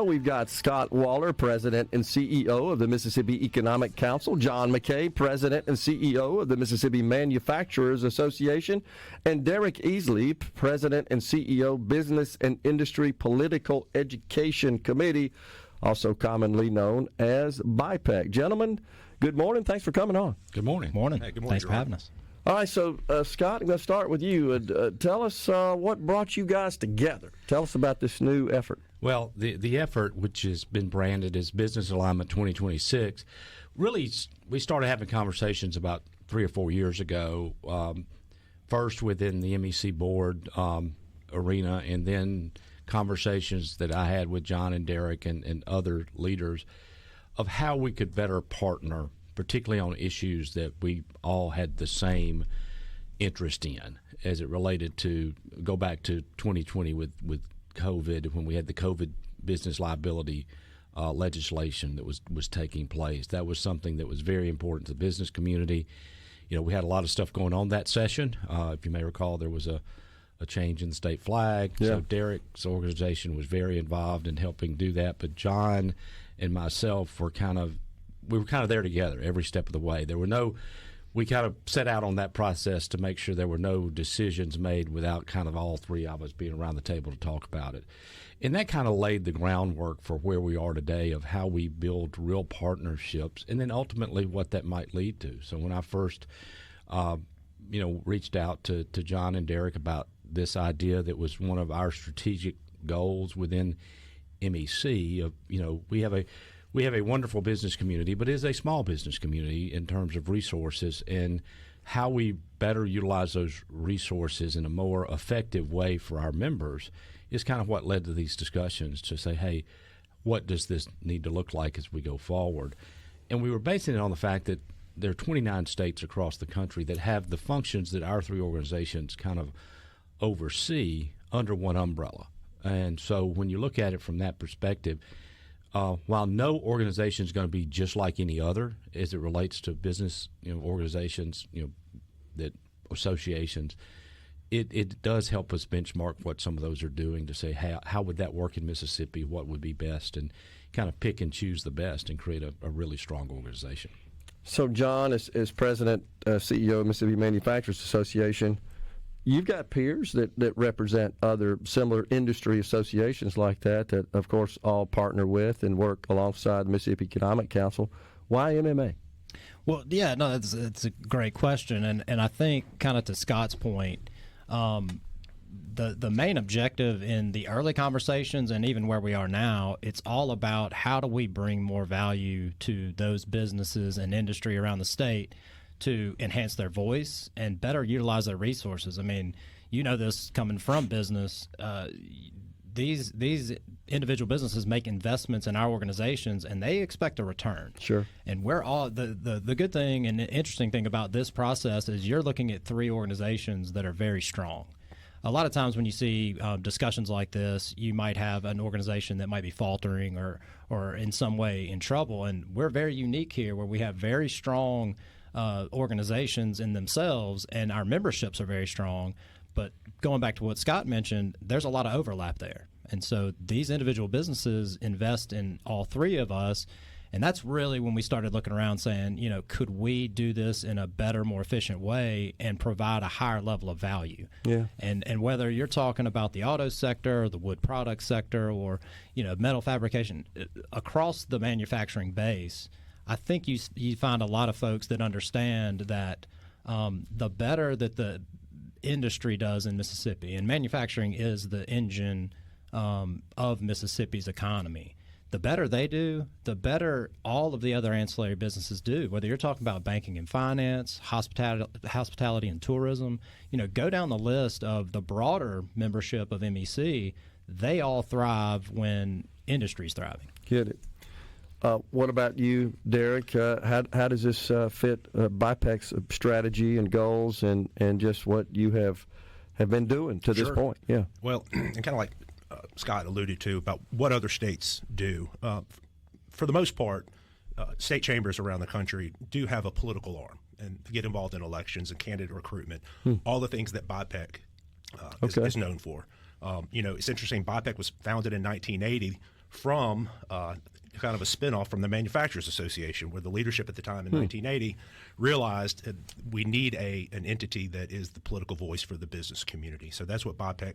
We've got Scott Waller, President and CEO of the Mississippi Economic Council, John McKay, President and CEO of the Mississippi Manufacturers Association, and Derek Easley, President and CEO, Business and Industry Political Education Committee, also commonly known as BIPEC. Gentlemen, good morning. Thanks for coming on. Good morning. Morning. Hey, good morning. Thanks for having us. All right, so Scott, I'm going to start with you. Tell us what brought you guys together. Tell us about this new effort. Well, the effort, which has been branded as Business Alignment 2026, really we started having conversations about 3 or 4 years ago, first within the MEC board arena, and then conversations that I had with John and Derek and other leaders of how we could better partner, particularly on issues that we all had the same interest in as it related to, go back to 2020 with COVID, when we had the COVID business liability legislation that was taking place. That was something that was very important to the business community. You know, we had a lot of stuff going on that session. If you may recall, there was a change in the state flag. Yeah. So Derek's organization was very involved in helping do that. But John and myself were kind of there together every step of the way. We kind of set out on that process to make sure there were no decisions made without kind of all three of us being around the table to talk about it. And that kind of laid the groundwork for where we are today of how we build real partnerships and then ultimately what that might lead to. So when I first, reached out to John and Derek about this idea that was one of our strategic goals within MEC of, we have a wonderful business community, but it is a small business community in terms of resources, and how we better utilize those resources in a more effective way for our members is kind of what led to these discussions to say, hey, what does this need to look like as we go forward? And we were basing it on the fact that there are 29 states across the country that have the functions that our three organizations kind of oversee under one umbrella. And so when you look at it from that perspective, while no organization is going to be just like any other as it relates to business, organizations, that associations, it does help us benchmark what some of those are doing to say, hey, how would that work in Mississippi? What would be best? And kind of pick and choose the best and create a really strong organization. So, John, as President, CEO of Mississippi Manufacturers Association, you've got peers that represent other similar industry associations like that, of course, all partner with and work alongside the Mississippi Economic Council. Why MMA? Well, yeah, no, it's a great question. And I think kind of to Scott's point, the main objective in the early conversations and even where we are now, it's all about how do we bring more value to those businesses and industry around the state to enhance their voice and better utilize their resources. I mean, this coming from business, these individual businesses make investments in our organizations and they expect a return. Sure. And we're all the good thing and the interesting thing about this process is you're looking at three organizations that are very strong. A lot of times when you see discussions like this, you might have an organization that might be faltering or in some way in trouble. And we're very unique here where we have very strong organizations in themselves, and our memberships are very strong. But going back to what Scott mentioned, there's a lot of overlap there. And so these individual businesses invest in all three of us. And that's really when we started looking around saying, could we do this in a better, more efficient way and provide a higher level of value? Yeah. And whether you're talking about the auto sector or the wood product sector or, metal fabrication, across the manufacturing base, I think you find a lot of folks that understand that the better that the industry does in Mississippi, and manufacturing is the engine of Mississippi's economy, the better they do, the better all of the other ancillary businesses do, whether you're talking about banking and finance, hospitality and tourism. Go down the list of the broader membership of MEC. They all thrive when industry's thriving. Get it. What about you, Derek? How does this fit BIPEC's strategy and goals and just what you have been doing to this point? Yeah. Well, and kind of like Scott alluded to about what other states do. For the most part, state chambers around the country do have a political arm and get involved in elections and candidate recruitment, all the things that BIPEC is known for. It's interesting, BIPEC was founded in 1980 from kind of a spinoff from the Manufacturers Association, where the leadership at the time in 1980 realized we need an entity that is the political voice for the business community. So that's what BIPEC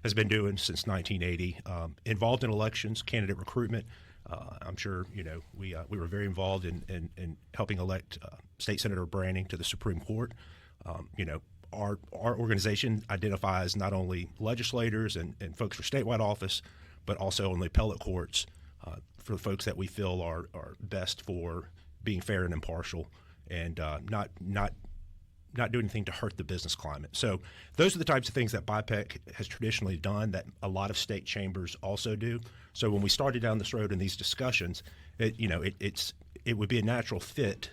has been doing since 1980, involved in elections, candidate recruitment. I'm sure we were very involved in helping elect State Senator Branning to the Supreme Court. Our organization identifies not only legislators and folks for statewide office, but also on the appellate courts for the folks that we feel are best for being fair and impartial and not do anything to hurt the business climate. So those are the types of things that BIPEC has traditionally done that a lot of state chambers also do. So when we started down this road in these discussions, it would be a natural fit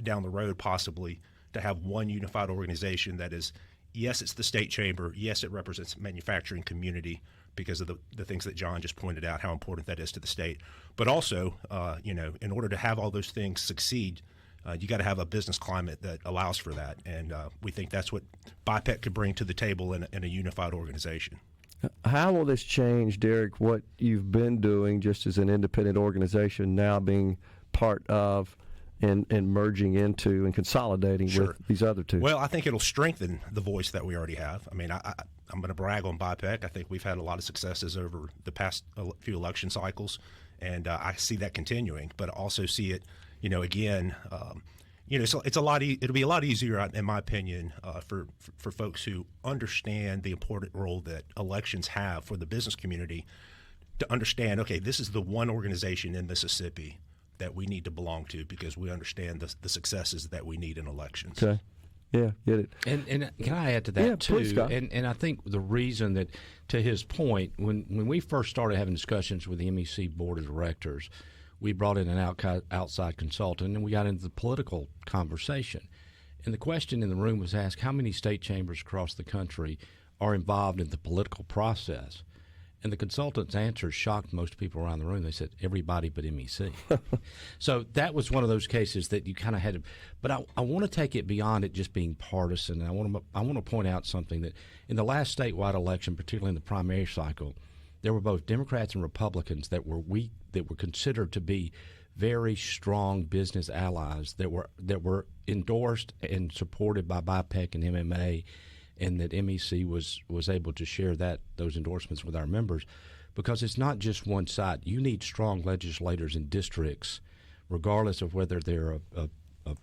down the road possibly to have one unified organization that is, yes, it's the state chamber, yes, it represents the manufacturing community because of the things that John just pointed out, how important that is to the state. But also, in order to have all those things succeed, you got to have a business climate that allows for that. And we think that's what BIPEC could bring to the table in a unified organization. How will this change, Derek, what you've been doing just as an independent organization now being part of and merging into and consolidating with these other two? Well, I think it'll strengthen the voice that we already have. I mean, I'm going to brag on BIPEC. I think we've had a lot of successes over the past few election cycles, and I see that continuing. But I also see it, again, so it's it'll be a lot easier, in my opinion, for folks who understand the important role that elections have for the business community to understand, okay, this is the one organization in Mississippi that we need to belong to because we understand the successes that we need in elections. Okay. Yeah, get it. And can I add to that, too? Please, Scott. And I think the reason that, to his point, when we first started having discussions with the MEC Board of Directors, we brought in an outside consultant, and we got into the political conversation. And the question in the room was asked, how many state chambers across the country are involved in the political process? And the consultant's answer shocked most people around the room. They said, everybody but MEC. So that was one of those cases that you kind of had to – but I want to take it beyond it just being partisan. And I want to point out something that in the last statewide election, particularly in the primary cycle, there were both Democrats and Republicans that were considered to be very strong business allies that were endorsed and supported by BIPEC and MMA, and that MEC was able to share those endorsements with our members, because it's not just one side. You need strong legislators in districts, regardless of whether they're a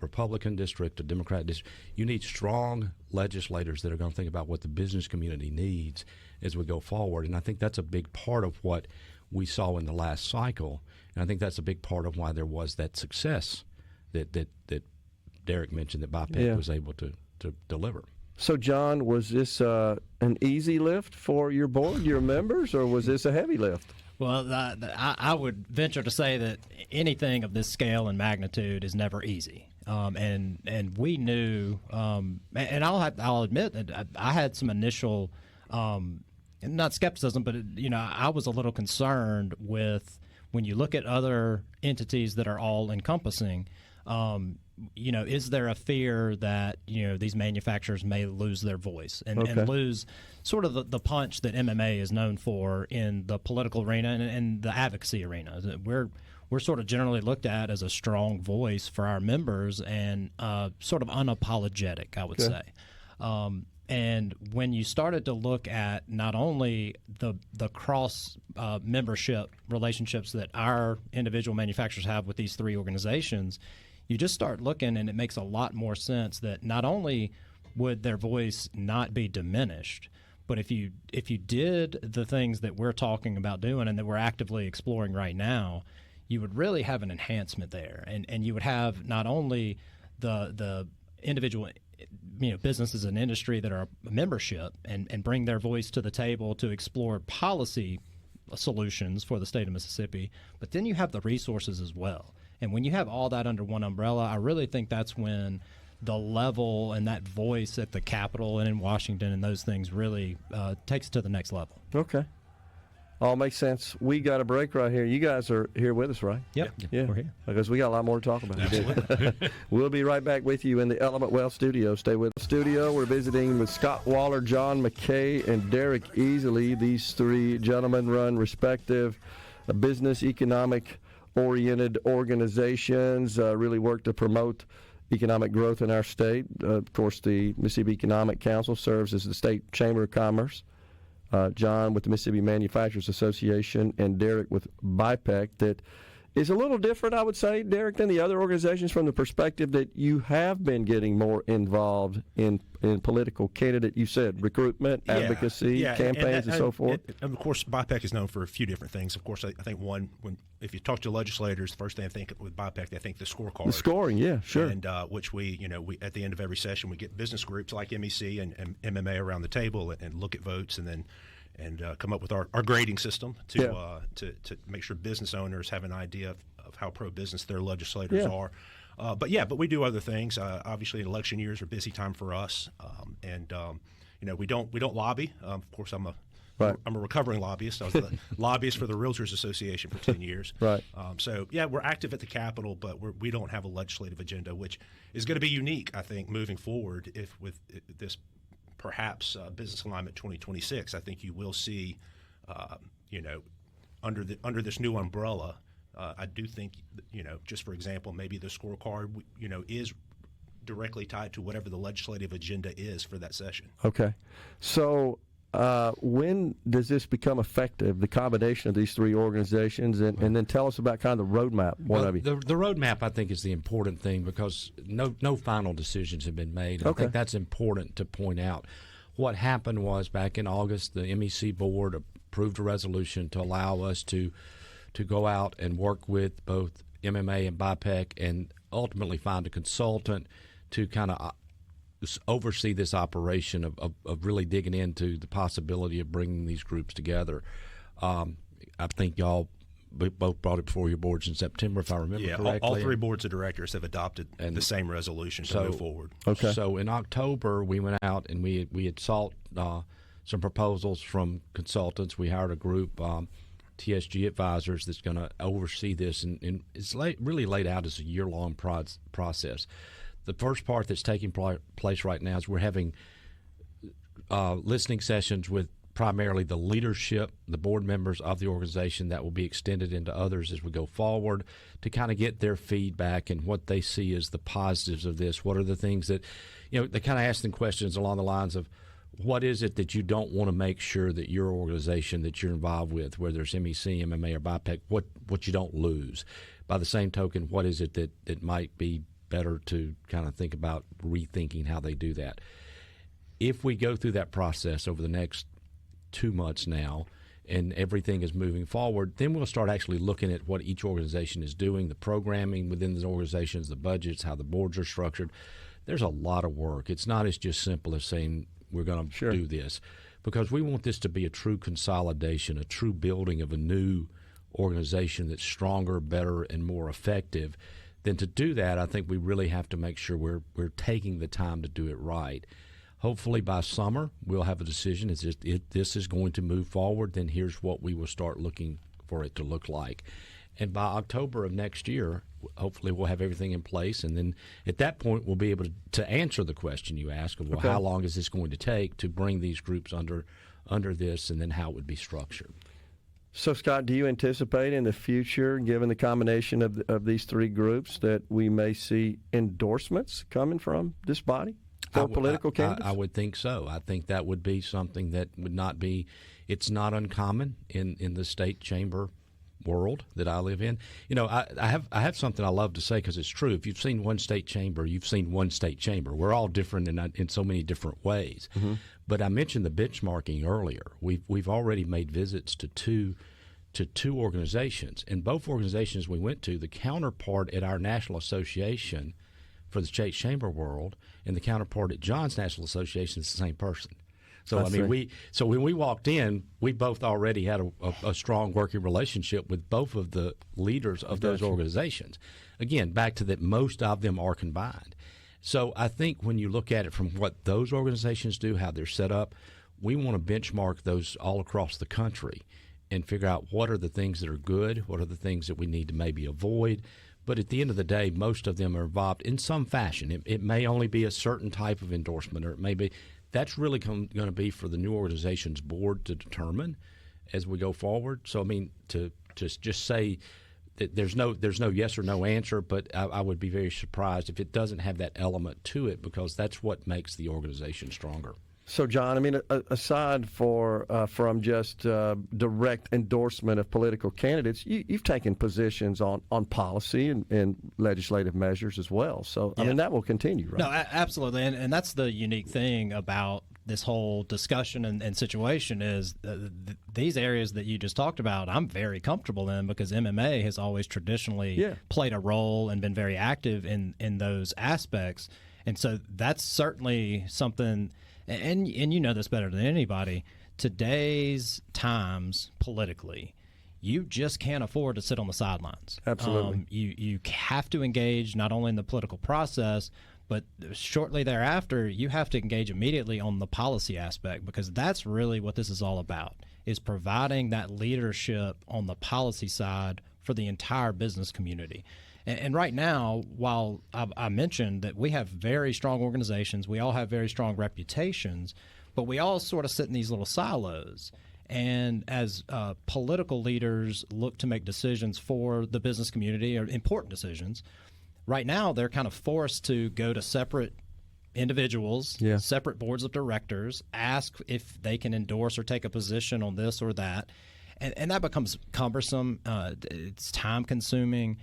Republican district, a Democrat district. You need strong legislators that are going to think about what the business community needs as we go forward. And I think that's a big part of what we saw in the last cycle. And I think that's a big part of why there was that success that Derek mentioned that BIPEC was able to deliver. So, John, was this an easy lift for your board, your members, or was this a heavy lift? Well, I would venture to say that anything of this scale and magnitude is never easy. And we knew, and I'll admit that I had some initial, not skepticism, but I was a little concerned with when you look at other entities that are all encompassing. Is there a fear that these manufacturers may lose their voice and lose sort of the punch that MMA is known for in the political arena and the advocacy arena? We're sort of generally looked at as a strong voice for our members and sort of unapologetic, I would say. And when you started to look at not only the cross membership relationships that our individual manufacturers have with these three organizations, you just start looking, and it makes a lot more sense that not only would their voice not be diminished, but if you did the things that we're talking about doing and that we're actively exploring right now, you would really have an enhancement there, and you would have not only the individual businesses and industry that are a membership and bring their voice to the table to explore policy solutions for the state of Mississippi, but then you have the resources as well. And when you have all that under one umbrella, I really think that's when the level and that voice at the Capitol and in Washington and those things really takes it to the next level. Okay. All makes sense. We got a break right here. You guys are here with us, right? Yep. Yeah. We're here. Because we got a lot more to talk about. Absolutely. We'll be right back with you in the Element Wealth studio. Stay with the studio. We're visiting with Scott Waller, John McKay, and Derek Easley. These three gentlemen run respective business, economic-oriented organizations, really work to promote economic growth in our state. Of course, the Mississippi Economic Council serves as the state chamber of commerce. John with the Mississippi Manufacturers Association, and Derek with BIPEC, that is a little different, I would say, Derek, than the other organizations from the perspective that you have been getting more involved in political candidate, you said, recruitment, advocacy, campaigns, and so forth. And of course, BIPEC is known for a few different things. Of course, I think one, if you talk to legislators, the first thing I think with BIPEC, they think the scorecard. The scoring, yeah, sure. And which we at the end of every session, we get business groups like MEC and MMA around the table and look at votes and then come up with our grading system to make sure business owners have an idea of how pro-business their legislators are. But we do other things. Obviously, election years are a busy time for us, we don't lobby. Of course, I'm a recovering lobbyist. I was the lobbyist for the Realtors Association for 10 years. Right. We're active at the Capitol, but we don't have a legislative agenda, which is going to be unique, I think, moving forward with this perhaps Business Alignment 2026. I think you will see, under this new umbrella, I do think, just for example, maybe the scorecard, is directly tied to whatever the legislative agenda is for that session. Okay. So when does this become effective, the combination of these three organizations, and then tell us about kind of the roadmap, The roadmap, I think, is the important thing because no final decisions have been made. I think that's important to point out. What happened was back in August, the MEC board approved a resolution to allow us to go out and work with both MMA and BIPEC and ultimately find a consultant to kind of oversee this operation of really digging into the possibility of bringing these groups together. I think y'all both brought it before your boards in September, if I remember correctly. All three boards of directors have adopted the same resolution to move forward. Okay. So in October, we went out and we had sought some proposals from consultants. We hired a group, TSG Advisors, that's going to oversee this, and it's really laid out as a year-long process. The first part that's taking place right now is we're having listening sessions with primarily the leadership, the board members of the organization that will be extended into others as we go forward to kind of get their feedback and what they see as the positives of this. What are the things that, they kind of ask them questions along the lines of, what is it that you don't want to make sure that your organization that you're involved with, whether it's MEC, MMA, or BIPEC, what you don't lose? By the same token, what is it that might be better to kind of think about rethinking how they do that? If we go through that process over the next 2 months now and everything is moving forward, then we'll start actually looking at what each organization is doing, the programming within the organizations, the budgets, how the boards are structured. There's a lot of work. It's not as just simple as saying we're going to do this, because we want this to be a true consolidation, a true building of a new organization that's stronger, better, and more effective. Then to do that, I think we really have to make sure we're taking the time to do it right. Hopefully by summer, we'll have a decision. If this is going to move forward, then here's what we will start looking for it to look like. And by October of next year, hopefully we'll have everything in place. And then at that point, we'll be able to answer the question you ask of, how long is this going to take to bring these groups under this, and then how it would be structured. So, Scott, do you anticipate in the future, given the combination of these three groups, that we may see endorsements coming from this body for political candidates? I would think so. I think that would be something that would not be – it's not uncommon in the state chamber world that I live in. I have something I love to say because it's true. If you've seen one state chamber, you've seen one state chamber. We're all different in so many different ways. Mm-hmm. But I mentioned the benchmarking earlier. We've already made visits to two organizations. And both organizations we went to, the counterpart at our national association for the state chamber world and the counterpart at John's National Association is the same person. So when we walked in, we both already had a strong working relationship with both of the leaders of those organizations. Again, back to that, most of them are combined. So I think when you look at it from what those organizations do, how they're set up, we want to benchmark those all across the country and figure out what are the things that are good, what are the things that we need to maybe avoid. But at the end of the day, most of them are involved in some fashion. It may only be a certain type of endorsement, or it may be – that's really going to be for the new organization's board to determine as we go forward. So, I mean, to just say that there's no yes or no answer, but I would be very surprised if it doesn't have that element to it, because that's what makes the organization stronger. So, John, I mean, aside from just direct endorsement of political candidates, you've taken positions on policy and legislative measures as well. So, I mean, that will continue, right? No, absolutely. And that's the unique thing about this whole discussion and situation is these areas that you just talked about, I'm very comfortable in, because MMA has always traditionally played a role and been very active in those aspects. And so that's certainly something. And you know this better than anybody, today's times politically, you just can't afford to sit on the sidelines. Absolutely. You have to engage not only in the political process, but shortly thereafter, you have to engage immediately on the policy aspect, because that's really what this is all about, is providing that leadership on the policy side for the entire business community. And right now, while I mentioned that we have very strong organizations, we all have very strong reputations, but we all sort of sit in these little silos. And as political leaders look to make decisions for the business community, or important decisions, right now they're kind of forced to go to separate individuals, separate boards of directors, ask if they can endorse or take a position on this or that. And that becomes cumbersome. It's time-consuming,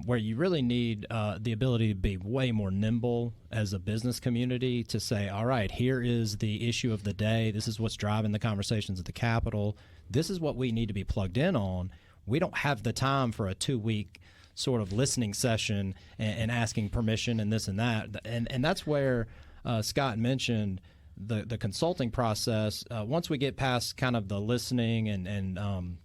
where you really need the ability to be way more nimble as a business community to say, all right, here is the issue of the day. This is what's driving the conversations at the Capitol. This is what we need to be plugged in on. We don't have the time for a 2-week sort of listening session and asking permission and this and that. And that's where Scott mentioned the consulting process. Once we get past kind of the listening and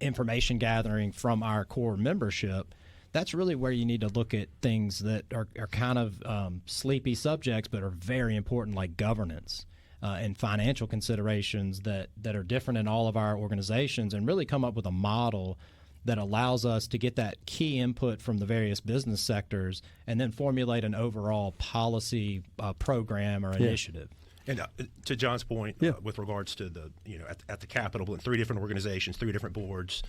information gathering from our core membership, that's really where you need to look at things that are kind of sleepy subjects but are very important, like governance and financial considerations that are different in all of our organizations, and really come up with a model that allows us to get that key input from the various business sectors and then formulate an overall policy program or initiative. And to John's point, with regards to the, at the Capitol, in 3 different organizations, 3 different boards,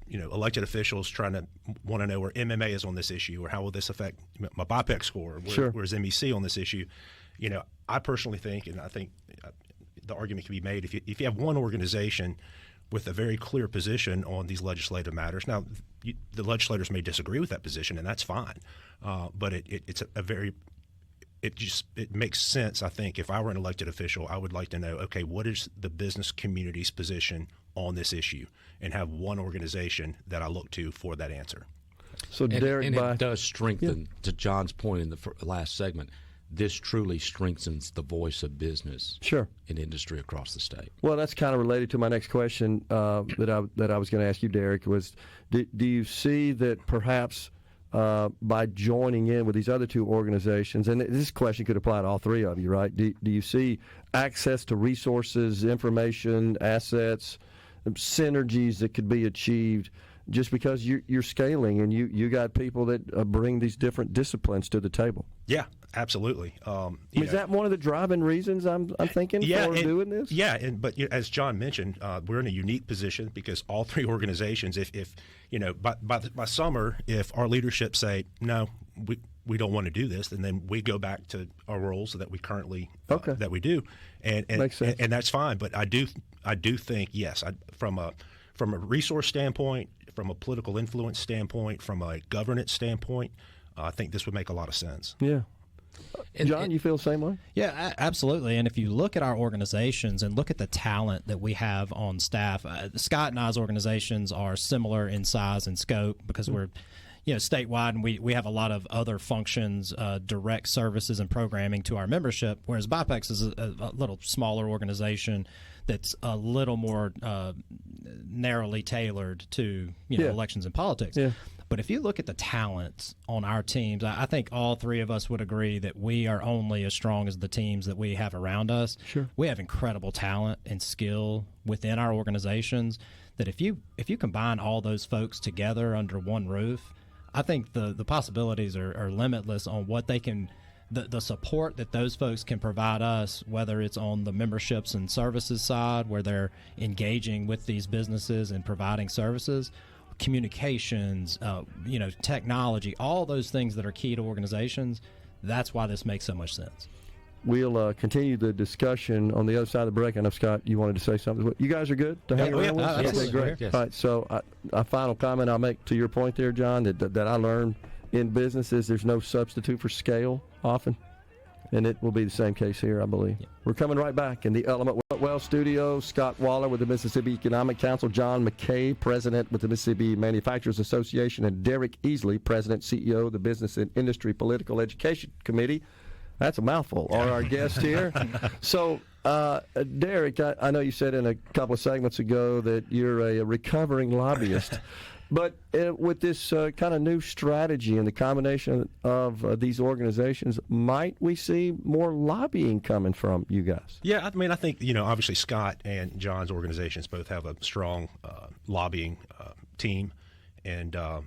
elected officials trying to want to know where MMA is on this issue, or how will this affect my BIPEC score, where's MEC on this issue. I personally think, and I think the argument can be made, if you have one organization with a very clear position on these legislative matters. Now, the legislators may disagree with that position, and that's fine, but it makes sense. I think if I were an elected official, I would like to know, okay, what is the business community's position on this issue, and have one organization that I look to for that answer. So, Derek, it does strengthen, to John's point in the last segment, this truly strengthens the voice of business and industry across the state. Well, that's kind of related to my next question that I was going to ask you, Derek, was do you see that perhaps by joining in with these other 2 organizations, and this question could apply to all 3 of you, right? Do you see access to resources, information, assets, synergies that could be achieved just because you're scaling and you got people that bring these different disciplines to the table? Yeah, absolutely. Is that one of the driving reasons I'm thinking for doing this? Yeah, but as John mentioned, we're in a unique position because all 3 organizations, if by summer, if our leadership say no, we don't want to do this, and then we go back to our roles that we currently that we do, and makes sense. And that's fine. But I do think from a resource standpoint, from a political influence standpoint, from a governance standpoint, I think this would make a lot of sense. Yeah. John, you feel the same way? Yeah, absolutely. And if you look at our organizations and look at the talent that we have on staff, Scott and I's organizations are similar in size and scope because we're statewide, and we have a lot of other functions, direct services and programming to our membership, whereas BIPEC is a little smaller organization that's a little more narrowly tailored to elections and politics. Yeah. But if you look at the talent on our teams, I think all 3 of us would agree that we are only as strong as the teams that we have around us. Sure. We have incredible talent and skill within our organizations that if you combine all those folks together under one roof, I think the possibilities are limitless on what they can the support that those folks can provide us, whether it's on the memberships and services side where they're engaging with these businesses and providing services, communications, technology, all those things that are key to organizations. That's why this makes so much sense. We'll continue the discussion on the other side of the break. I know, Scott, you wanted to say something. You guys are good to hang around with? Absolutely. Okay, great. Yes. All right, so a final comment I'll make to your point there, John, that I learned in business is there's no substitute for scale often, and it will be the same case here, I believe. Yeah. We're coming right back in the Element Well Studio. Scott Waller with the Mississippi Economic Council, John McKay, President with the Mississippi Manufacturers Association, and Derek Easley, President, CEO of the Business and Industry Political Education Committee. That's a mouthful. Are our guests here? So, Derek, I know you said in a couple of segments ago that you're a recovering lobbyist. But with this kind of new strategy and the combination of these organizations, might we see more lobbying coming from you guys? Yeah, I mean, I think, obviously Scott and John's organizations both have a strong lobbying team. And I,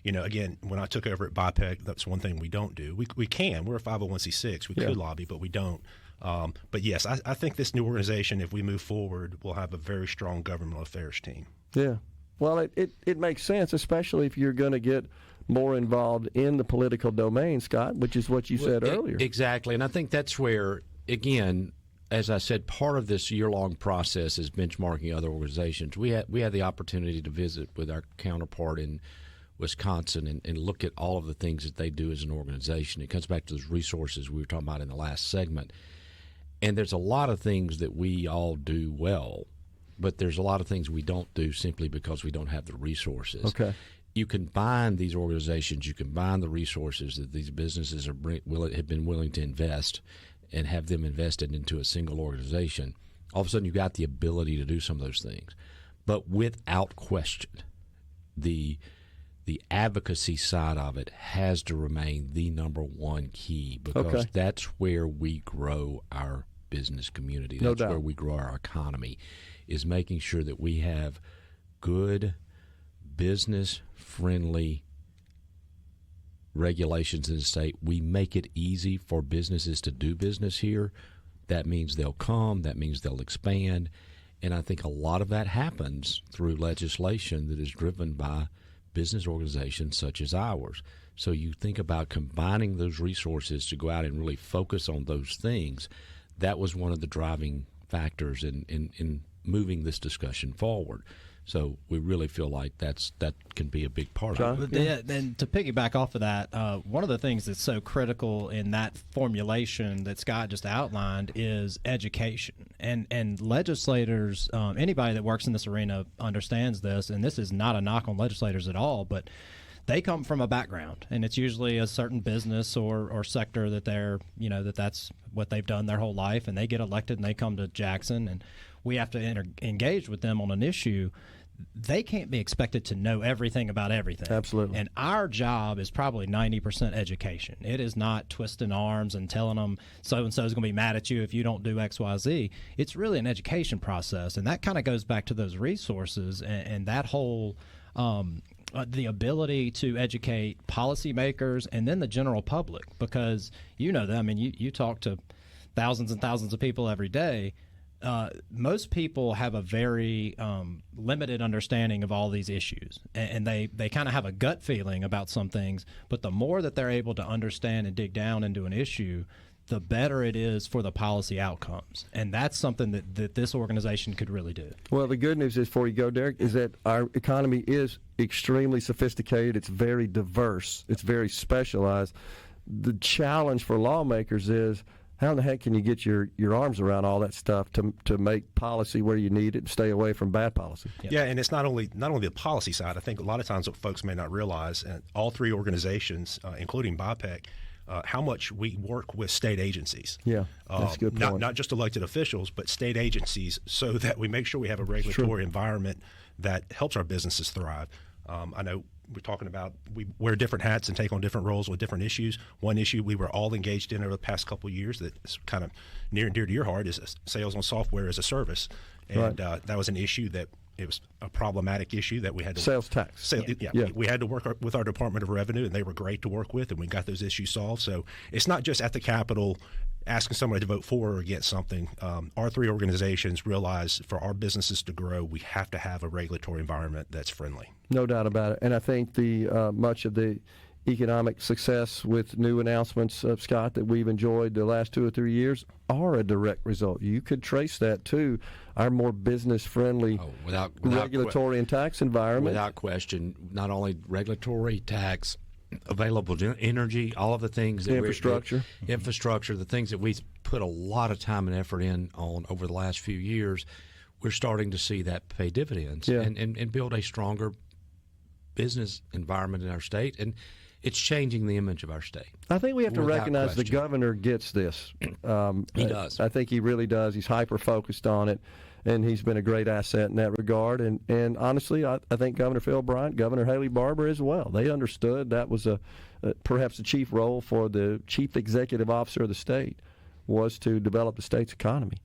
again, when I took over at BIPEC, that's one thing we don't do. We can. We're a 501c6. We could lobby, but we don't. But yes, I think this new organization, if we move forward, will have a very strong governmental affairs team. Yeah. Well, it makes sense, especially if you're going to get more involved in the political domain, Scott, which is what you said earlier. Exactly. And I think that's where, again, as I said, part of this year-long process is benchmarking other organizations. We had the opportunity to visit with our counterpart in Wisconsin and look at all of the things that they do as an organization. It comes back to those resources we were talking about in the last segment. And there's a lot of things that we all do well, but there's a lot of things we don't do simply because we don't have the resources. Okay. You combine these organizations, you combine the resources that these businesses have been willing to invest and have them invested into a single organization, all of a sudden you've got the ability to do some of those things. But without question, the advocacy side of it has to remain the number one key, because that's where we grow our business community. That's where we grow our economy, is making sure that we have good, business-friendly regulations in the state. We make it easy for businesses to do business here. That means they'll come. That means they'll expand. And I think a lot of that happens through legislation that is driven by business organizations such as ours. So you think about combining those resources to go out and really focus on those things. That was one of the driving factors in moving this discussion forward. So we really feel like that can be a big part of it. Yeah, and to piggyback off of that, one of the things that's so critical in that formulation that Scott just outlined is education. And legislators, anybody that works in this arena understands this, and this is not a knock on legislators at all, but they come from a background, and it's usually a certain business or sector that they're, that's what they've done their whole life, and they get elected and they come to Jackson, and we have to engage with them on an issue. They can't be expected to know everything about everything. Absolutely. And our job is probably 90% education. It is not twisting arms and telling them so-and-so is going to be mad at you if you don't do X, Y, Z. It's really an education process, and that kind of goes back to those resources and that whole the ability to educate policymakers and then the general public, because you talk to thousands and thousands of people every day. Most people have a very limited understanding of all these issues, and they kind of have a gut feeling about some things, but the more that they're able to understand and dig down into an issue, the better it is for the policy outcomes. And that's something that this organization could really do. Well, the good news is, before you go, Derek, is that our economy is extremely sophisticated. It's very diverse. It's very specialized. The challenge for lawmakers is, how in the heck can you get your arms around all that stuff to make policy where you need it and stay away from bad policy? Yep. Yeah, and it's not only the policy side. I think a lot of times what folks may not realize, and all three organizations, including BIPEC, how much we work with state agencies. Yeah, that's a good point. Not just elected officials, but state agencies, so that we make sure we have a regulatory environment that helps our businesses thrive. I know we're talking about we wear different hats and take on different roles with different issues. One issue we were all engaged in over the past couple of years that is kind of near and dear to your heart is sales on software as a service. And that was an issue that it was a problematic issue that we had to sales tax. We had to work with our Department of Revenue, and they were great to work with, and we got those issues solved. So it's not just at the Capitol asking somebody to vote for or against something. Our three organizations realize for our businesses to grow, we have to have a regulatory environment that's friendly. No doubt about it. And I think the much of the economic success with new announcements, Scott, that we've enjoyed the last 2 or 3 years are a direct result. You could trace that to our more business-friendly regulatory and tax environment. Without question, not only regulatory, tax, available energy, all of the things that infrastructure, the things that we've put a lot of time and effort in on over the last few years, we're starting to see that pay dividends and build a stronger business environment in our state, and it's changing the image of our state. I think we have to recognize question. the governor gets this. He does. I think he really does. He's hyper-focused on it, and he's been a great asset in that regard. And honestly, I think Governor Phil Bryant, Governor Haley Barbour as well. They understood that was perhaps the chief role for the chief executive officer of the state was to develop the state's economy.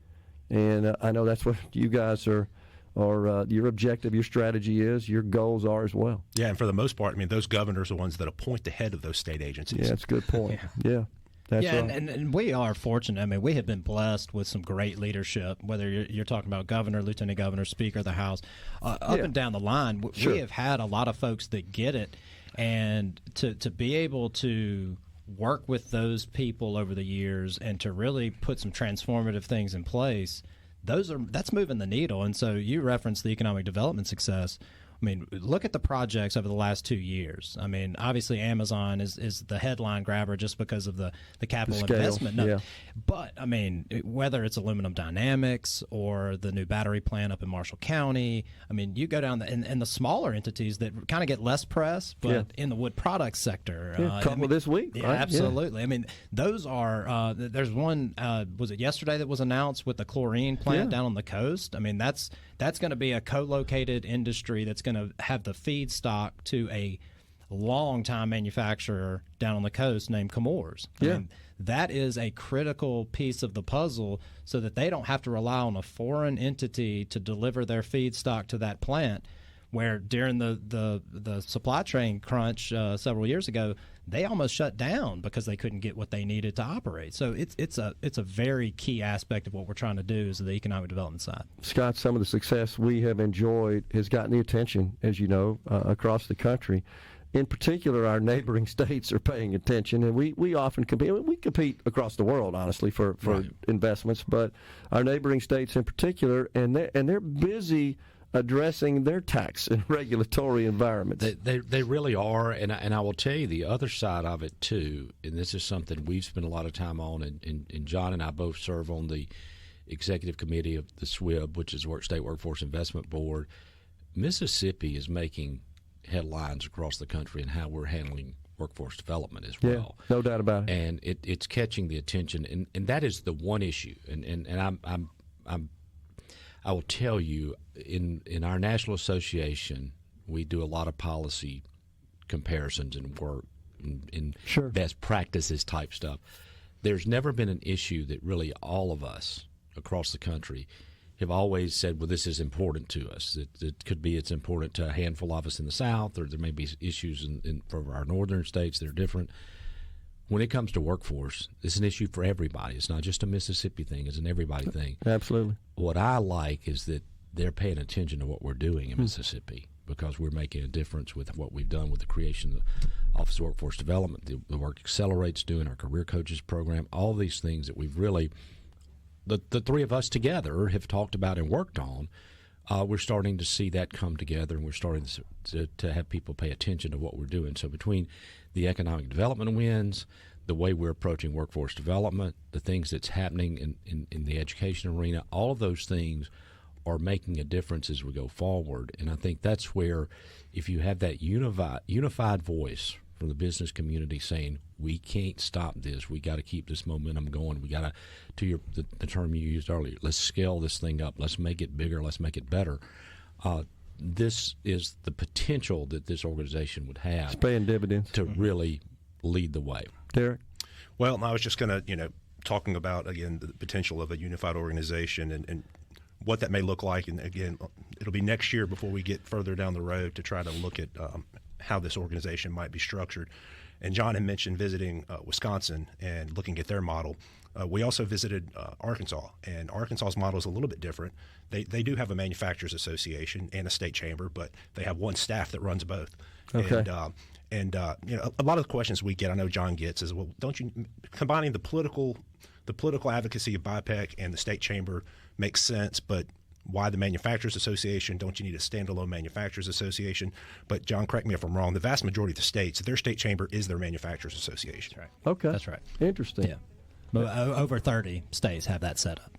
And I know that's what you guys are your objective, your strategy is, your goals are as well. Yeah, and for the most part, I mean, those governors are the ones that appoint the head of those state agencies. Yeah, that's a good point. Yeah. That's right. and we are fortunate. I mean, we have been blessed with some great leadership, whether you're talking about governor, lieutenant governor, speaker of the House, up and down the line. We have had a lot of folks that get it, and to be able to work with those people over the years and to really put some transformative things in place, that's moving the needle. And so you referenced the economic development success. I mean, look at the projects over the last 2 years. I mean, obviously Amazon is the headline grabber just because of the capital investment. But, I mean, whether it's Aluminum Dynamics or the new battery plant up in Marshall County, I mean, you go down and the smaller entities that kind of get less press, but in the wood products sector. A couple this week, yeah, right? Absolutely. I mean, those are there's one, was it yesterday that was announced with the chlorine plant down on the coast? I mean, that's going to be a co-located industry that's going to have the feedstock to a long-time manufacturer down on the coast named Chemours. I mean, that is a critical piece of the puzzle so that they don't have to rely on a foreign entity to deliver their feedstock to that plant, where during the supply chain crunch several years ago, they almost shut down because they couldn't get what they needed to operate. So it's a very key aspect of what we're trying to do is the economic development side. Scott, some of the success we have enjoyed has gotten the attention, as you know, across the country. In particular, our neighboring states are paying attention, and we often compete. We compete across the world, honestly, for investments, but our neighboring states in particular, and they're busy addressing their tax and regulatory environments. They really are, and I will tell you the other side of it too, and this is something we've spent a lot of time on, and John and I both serve on the executive committee of the SWIB, which is State Workforce Investment Board. Mississippi is making headlines across the country in how we're handling workforce development as well. Yeah, no doubt about it. And it's catching the attention, and that is the one issue, and I will tell you, in our national association, we do a lot of policy comparisons and work in best practices type stuff. There's never been an issue that really all of us across the country have always said, well, this is important to us. It could be it's important to a handful of us in the South, or there may be issues for our northern states that are different. When it comes to workforce, it's an issue for everybody. It's not just a Mississippi thing. It's an everybody thing. Absolutely. What I like is that they're paying attention to what we're doing in Mississippi, because we're making a difference with what we've done with the creation of the Office of Workforce Development, the work Accelerate's doing, our Career Coaches program, all these things that we've really, the three of us together have talked about and worked on. We're starting to see that come together, and we're starting to have people pay attention to what we're doing. So between the economic development wins, the way we're approaching workforce development, the things that's happening in the education arena, all of those things are making a difference as we go forward. And I think that's where, if you have that unified voice from the business community saying, we can't stop this, we got to keep this momentum going, we got to the term you used earlier, let's scale this thing up, let's make it bigger, let's make it better. This is the potential that this organization would have. It's paying dividends. To really lead the way. Derek? Well, I was just going to, talking about, again, the potential of a unified organization, and what that may look like. And again, it'll be next year before we get further down the road to try to look at how this organization might be structured. And John had mentioned visiting Wisconsin and looking at their model. We also visited Arkansas, and Arkansas's model is a little bit different. They do have a manufacturers association and a state chamber, but they have one staff that runs both. Okay. And you know, a lot of the questions we get, I know John gets, is, well, don't you combining the political advocacy of BIPEC and the state chamber makes sense, but why the manufacturers association? Don't you need a standalone manufacturers association? But John, correct me if I'm wrong, the vast majority of the states, their state chamber is their manufacturers association. That's right. Okay. That's right. Interesting. Yeah. But over 30 states have that set up.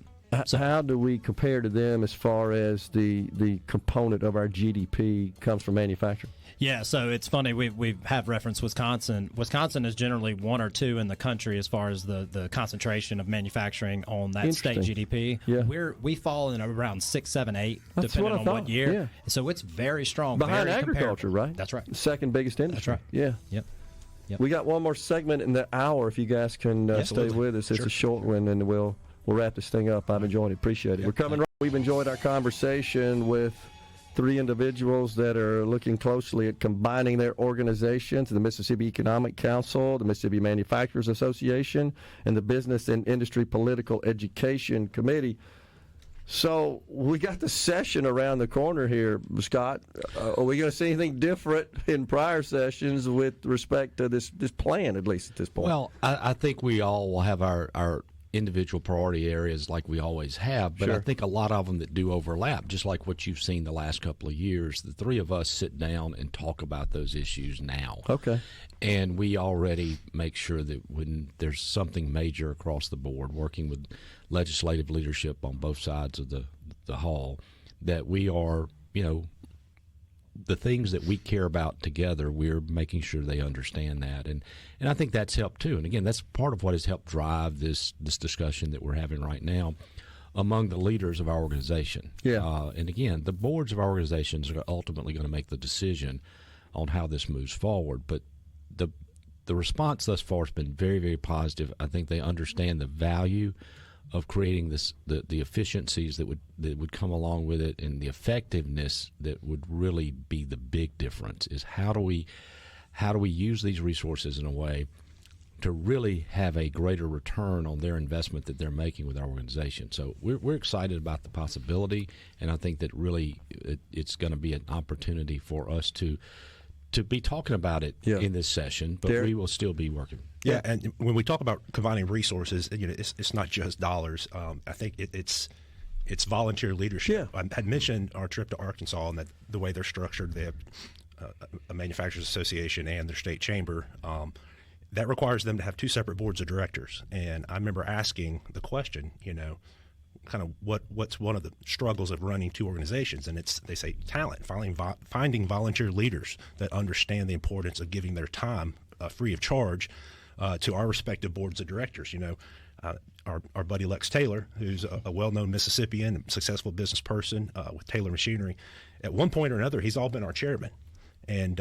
So how do we compare to them as far as the component of our GDP comes from manufacturing? Yeah, so it's funny. We have referenced Wisconsin. Wisconsin is generally 1 or 2 in the country as far as the concentration of manufacturing on that state GDP. Yeah. We fall in around 6, 7, 8, That's depending what I on thought. what year. Yeah. So it's very strong. Behind very agriculture, comparable. right? That's right. Second biggest industry. That's right. Yeah. Yep. We got one more segment in the hour. If you guys can stay Absolutely. with us, it's Sure. a short one, and we'll wrap this thing up. I've enjoyed it. Appreciate it. We're coming. We've enjoyed our conversation with 3 individuals that are looking closely at combining their organizations: the Mississippi Economic Council, the Mississippi Manufacturers Association, and the Business and Industry Political Education Committee. So we got the session around the corner here, Scott. Are we going to see anything different in prior sessions with respect to this plan, at least at this point? Well, I think we all will have our individual priority areas like we always have, but Sure. I think a lot of them that do overlap, just like what you've seen the last couple of years. The 3 of us sit down and talk about those issues now. Okay. And we already make sure that when there's something major across the board, working with legislative leadership on both sides of the hall, that we are, the things that we care about together, we're making sure they understand that. And I think that's helped too. And again, that's part of what has helped drive this discussion that we're having right now among the leaders of our organization. Yeah. And again, the boards of our organizations are ultimately going to make the decision on how this moves forward. But the response thus far has been very, very positive. I think they understand the value of creating the efficiencies that would come along with it, and the effectiveness that would really be the big difference. Is how do we use these resources in a way to really have a greater return on their investment that they're making with our organization. So we're excited about the possibility, and I think that really it's going to be an opportunity for us to be talking about it in this session, but we will still be working. Yeah, and when we talk about combining resources, it's not just dollars. I think it's volunteer leadership. Yeah. I had mentioned our trip to Arkansas and that the way they're structured. They have a manufacturers association and their state chamber. That requires them to have 2 separate boards of directors. And I remember asking the question, kind of what's one of the struggles of running 2 organizations, and they say talent, finding volunteer leaders that understand the importance of giving their time free of charge to our respective boards of directors. Our buddy Lex Taylor, who's a well-known Mississippian, successful business person with Taylor Machinery, at one point or another, he's all been our chairman. And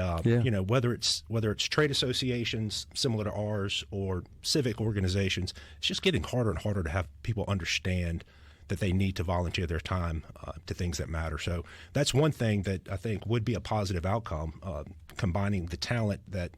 whether it's trade associations similar to ours or civic organizations, it's just getting harder and harder to have people understand that they need to volunteer their time to things that matter. So that's one thing that I think would be a positive outcome, combining the talent that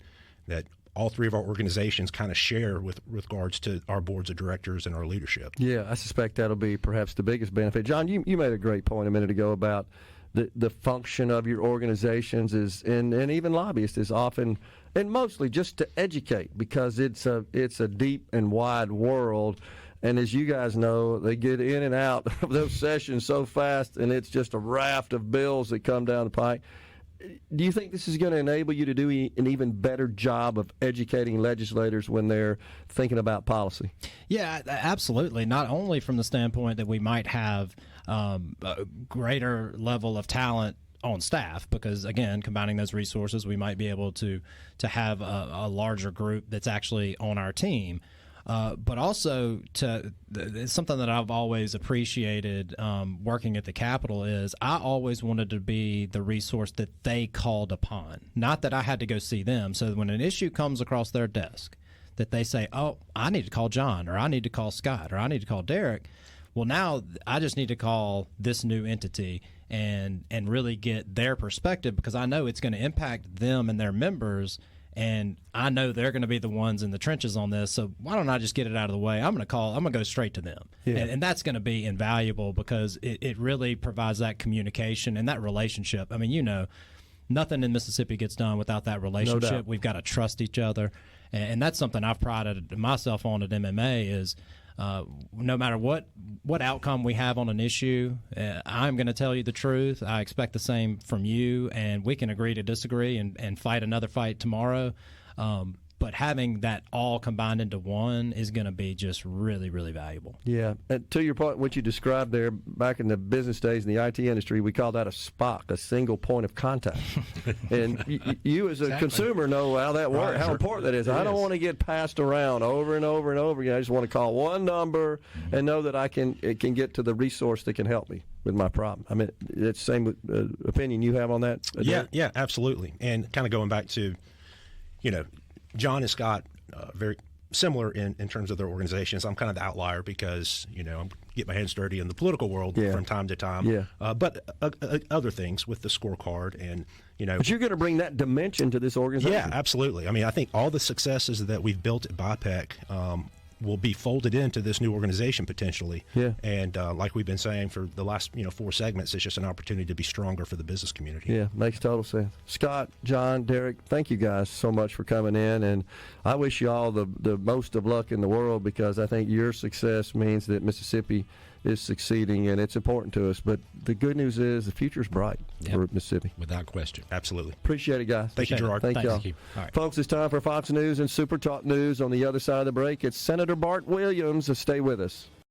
all 3 of our organizations kind of share with regards to our boards of directors and our leadership. Yeah, I suspect that'll be perhaps the biggest benefit. John, you made a great point a minute ago about the function of your organizations is, and even lobbyists, is often and mostly just to educate, because it's a deep and wide world. And as you guys know, they get in and out of those sessions so fast, and it's just a raft of bills that come down the pike. Do you think this is going to enable you to do an even better job of educating legislators when they're thinking about policy? Yeah, absolutely. Not only from the standpoint that we might have a greater level of talent on staff, because again, combining those resources, we might be able to have a larger group that's actually on our team. But also, it's something that I've always appreciated working at the Capitol is I always wanted to be the resource that they called upon, not that I had to go see them. So when an issue comes across their desk, that they say, oh, I need to call John, or I need to call Scott, or I need to call Derek. Well, now I just need to call this new entity and really get their perspective, because I know it's going to impact them and their members, and I know they're going to be the ones in the trenches on this. So why don't I just get it out of the way? I'm going to go straight to them. Yeah. And that's going to be invaluable, because it really provides that communication and that relationship. I mean, nothing in Mississippi gets done without that relationship. No, we've got to trust each other. And that's something I've prided myself on at MMA is no matter what outcome we have on an issue, I'm going to tell you the truth. I expect the same from you, and we can agree to disagree and fight another fight tomorrow. But having that all combined into one is going to be just really, really valuable. Yeah. And to your point, what you described there, back in the business days in the IT industry, we call that a SPOC, a single point of contact. And you as a consumer know how that works, how important that is. I don't want to get passed around over and over and over again. I just want to call one number and know that it can get to the resource that can help me with my problem. I mean, it's the same opinion you have on that? Yeah, absolutely. And kind of going back to, John and Scott, very similar in terms of their organizations. I'm kind of the outlier because, I get my hands dirty in the political world from time to time. Yeah. But other things with the scorecard and, But you're going to bring that dimension to this organization. Yeah, absolutely. I mean, I think all the successes that we've built at BIPEC will be folded into this new organization potentially. Yeah. And like we've been saying for the last 4 segments, it's just an opportunity to be stronger for the business community. Yeah, makes total sense. Scott, John, Derek, thank you guys so much for coming in, and I wish you all the most of luck in the world, because I think your success means that Mississippi is succeeding, and it's important to us. But the good news is the future's bright for Mississippi. Without question. Absolutely. Appreciate it, guys. Thank you, Gerard. Thank y'all. You. All right. Folks, it's time for Fox News and SuperTalk News. On the other side of the break, it's Senator Bart Williams. So stay with us.